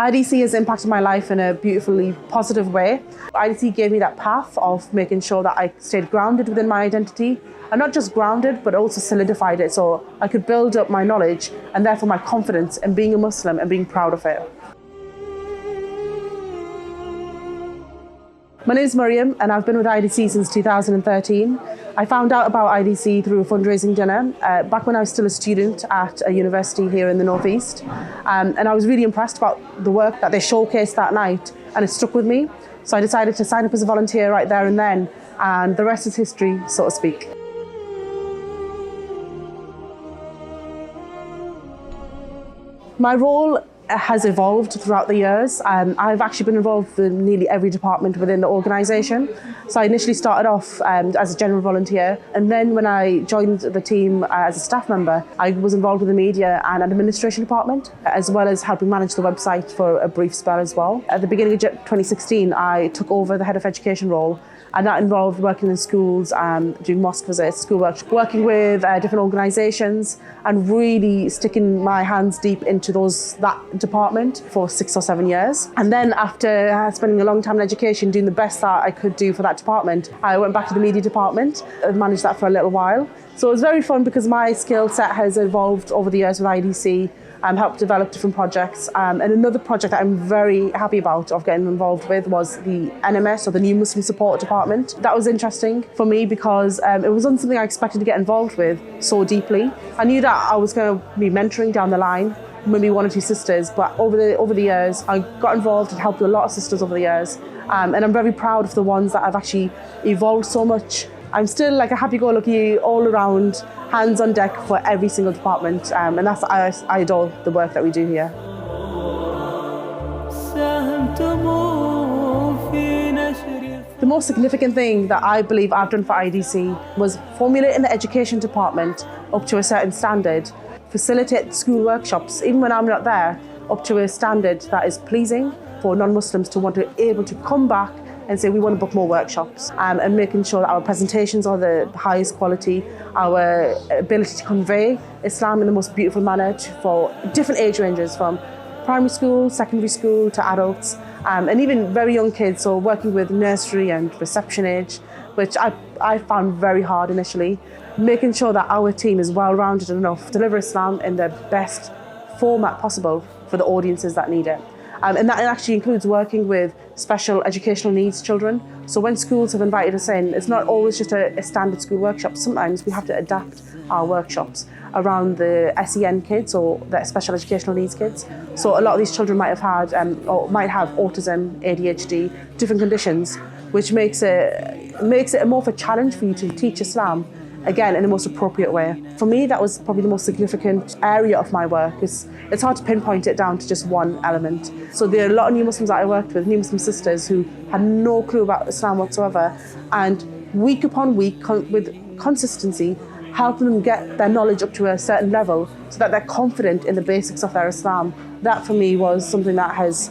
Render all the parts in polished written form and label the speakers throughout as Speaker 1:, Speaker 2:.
Speaker 1: IDC has impacted my life in a beautifully positive way. IDC gave me that path of making sure that I stayed grounded within my identity, and not just grounded, but also solidified it so I could build up my knowledge and therefore my confidence in being a Muslim and being proud of it. My name is Mariam and I've been with IDC since 2013. I found out about IDC through a fundraising dinner back when I was still a student at a university here in the Northeast. And I was really impressed about the work that they showcased that night, and it stuck with me. So I decided to sign up as a volunteer right there and then, and the rest is history, so to speak. My role has evolved throughout the years. I've actually been involved with nearly every department within the organisation. So I initially started off as a general volunteer, and then when I joined the team as a staff member, I was involved with the media and administration department, as well as helping manage the website for a brief spell as well. At the beginning of 2016, I took over the head of education role, and that involved working in schools, doing mosque visits, school work, working with different organisations, and really sticking my hands deep into that department for 6 or 7 years. And then after spending a long time in education, doing the best that I could do for that department, I went back to the media department and managed that for a little while. So it was very fun because my skill set has evolved over the years with IDC. Helped develop different projects. And another project that I'm very happy about of getting involved with was the NMS, or the New Muslim Support Department. That was interesting for me because it wasn't something I expected to get involved with so deeply. I knew that I was going to be mentoring down the line, maybe 1 or 2 sisters, but over the years, I got involved and helped a lot of sisters over the years. And I'm very proud of the ones that have actually evolved so much. I'm still like a happy-go-lucky, all-around, hands on deck for every single department, and I adore the work that we do here. The most significant thing that I believe I've done for IDC was formulating the education department up to a certain standard, facilitate school workshops, even when I'm not there, up to a standard that is pleasing for non-Muslims to want to be able to come back and say we want to book more workshops, and making sure that our presentations are the highest quality, our ability to convey Islam in the most beautiful manner for different age ranges, from primary school, secondary school to adults, and even very young kids, so working with nursery and reception age, which I found very hard initially. Making sure that our team is well-rounded enough to deliver Islam in the best format possible for the audiences that need it. And that actually includes working with special educational needs children. So when schools have invited us in, it's not always just a standard school workshop. Sometimes we have to adapt our workshops around the SEN kids, or the special educational needs kids. So a lot of these children might have had, or might have autism, ADHD, different conditions, which makes it more of a challenge for you to teach Islam, again, in the most appropriate way. For me, that was probably the most significant area of my work. It's hard to pinpoint it down to just one element. So there are a lot of new Muslims that I worked with, new Muslim sisters who had no clue about Islam whatsoever, and week upon week, with consistency, helping them get their knowledge up to a certain level so that they're confident in the basics of their Islam. That for me was something that has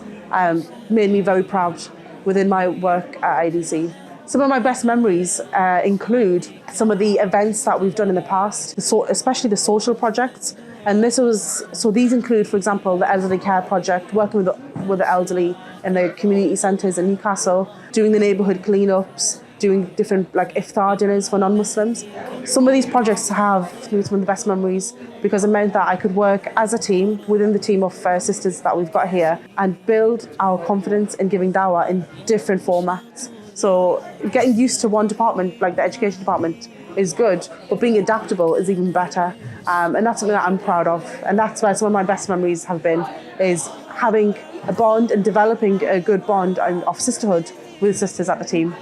Speaker 1: made me very proud within my work at IDC. Some of my best memories include some of the events that we've done in the past, especially the social projects. And these include, for example, the elderly care project, working with the elderly in the community centres in Newcastle, doing the neighbourhood cleanups, doing different iftar dinners for non-Muslims. Some of these projects have some of the best memories because it meant that I could work as a team within the team of sisters that we've got here and build our confidence in giving dawah in different formats. So getting used to one department, like the education department, is good, but being adaptable is even better. And that's something that I'm proud of. And that's where some of my best memories have been, is having a bond and developing a good bond of sisterhood with sisters at the team.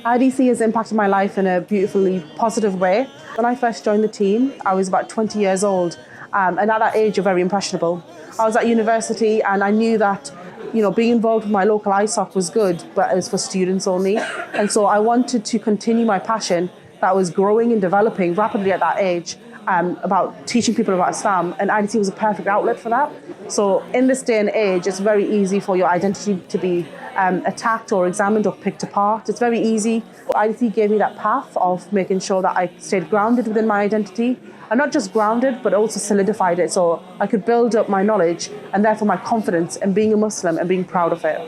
Speaker 1: IDC has impacted my life in a beautifully positive way. When I first joined the team, I was about 20 years old. And at that age, you're very impressionable. I was at university and I knew that, being involved with my local ISOC was good, but it was for students only. And so I wanted to continue my passion that was growing and developing rapidly at that age, about teaching people about Islam, and IDC was a perfect outlet for that. So in this day and age, it's very easy for your identity to be attacked or examined or picked apart. It's very easy. IDC gave me that path of making sure that I stayed grounded within my identity, and not just grounded, but also solidified it so I could build up my knowledge and therefore my confidence in being a Muslim and being proud of it.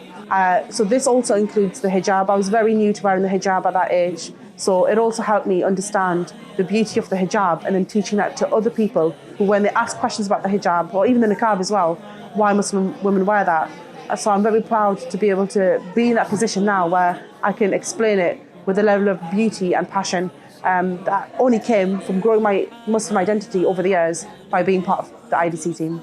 Speaker 1: So this also includes the hijab. I was very new to wearing the hijab at that age. So it also helped me understand the beauty of the hijab, and then teaching that to other people who, when they ask questions about the hijab, or even the niqab as well, why Muslim women wear that. So I'm very proud to be able to be in that position now where I can explain it with a level of beauty and passion that only came from growing my Muslim identity over the years by being part of the IDC team.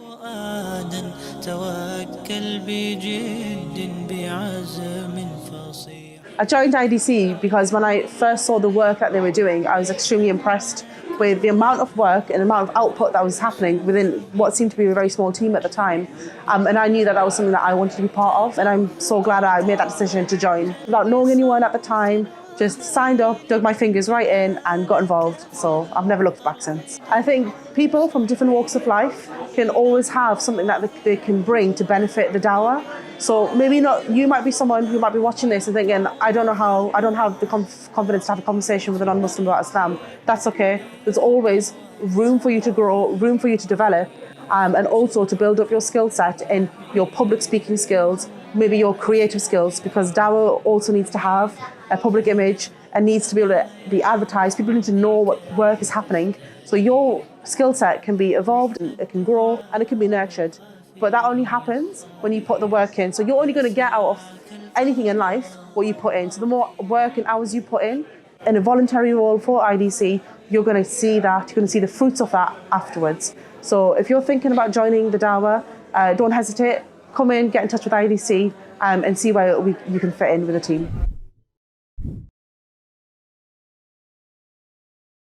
Speaker 1: I joined IDC because when I first saw the work that they were doing, I was extremely impressed with the amount of work and amount of output that was happening within what seemed to be a very small team at the time. And I knew that that was something that I wanted to be part of, and I'm so glad I made that decision to join. Without knowing anyone at the time, just signed up, dug my fingers right in and got involved. So I've never looked back since. I think people from different walks of life can always have something that they can bring to benefit the dawah. So maybe not, you might be someone who might be watching this and thinking, I don't have the confidence to have a conversation with a non-Muslim about Islam. That's okay. There's always room for you to grow, room for you to develop, and also to build up your skill set in your public speaking skills, maybe your creative skills, because dawah also needs to have a public image and needs to be able to be advertised. People need to know what work is happening. So your skill set can be evolved, and it can grow, and it can be nurtured. But that only happens when you put the work in. So you're only going to get out of anything in life what you put in. So the more work and hours you put in a voluntary role for IDC, you're going to see that, you're going to see the fruits of that afterwards. So if you're thinking about joining the dawah, don't hesitate. Come in, get in touch with IDC and see where you can fit in with the team.